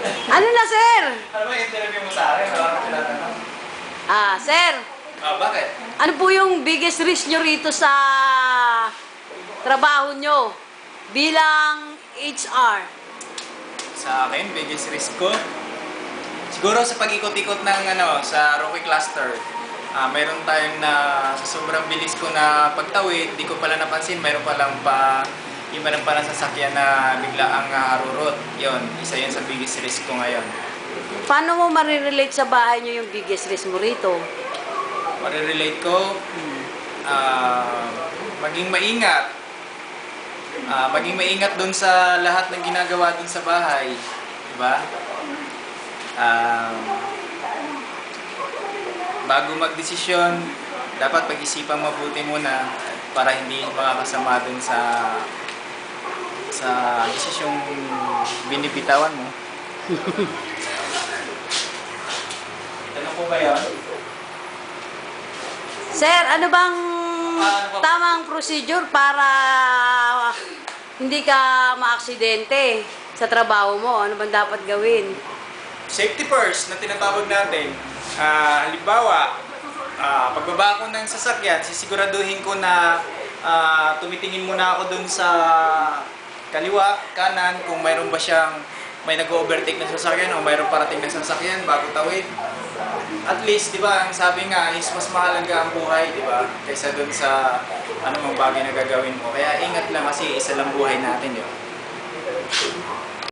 Ano na, sir? Ano ba yung interview mo sa akin? Wala ka tinatanong. Sir, Bakit? ano po yung biggest risk nyo rito sa trabaho nyo bilang HR? Sa akin, biggest risk ko? Siguro sa pag-ikot-ikot ng sa Rocky Cluster. Mayroon tayong na sa sobrang bilis ko na pagtawid, di ko pala napansin, mayroon palang iba lang pala sasakyan na bigla ang arurot. Yon, isa yun sa biggest risk ko ngayon. Paano mo marirelate sa bahay nyo yung biggest risk mo rito? Marirelate ko, maging maingat. Maging maingat doon sa lahat ng ginagawa doon sa bahay. Diba? Bago magdesisyon, dapat pag-isipan mabuti muna para hindi makakasama dun sa desisyong binibitawan mo. Ano po ba yun? Sir, ano bang Ano ba? tamang procedure para hindi ka maaksidente sa trabaho mo? Ano bang dapat gawin? Safety first na tinatawag natin. Halimbawa, pagbaba ko ng sasakyan, sisiguraduhin ko na tumitingin muna ako dun sa kaliwa, kanan, kung mayroon ba siyang may nag-overtake na sasakyan o mayroon parating na sasakyan bago tawid. At least, di ba, ang sabi nga is mas mahalaga ang buhay, di ba, kaysa dun sa anumang bagay na gagawin mo. Kaya ingat lang kasi isa lang buhay natin yun.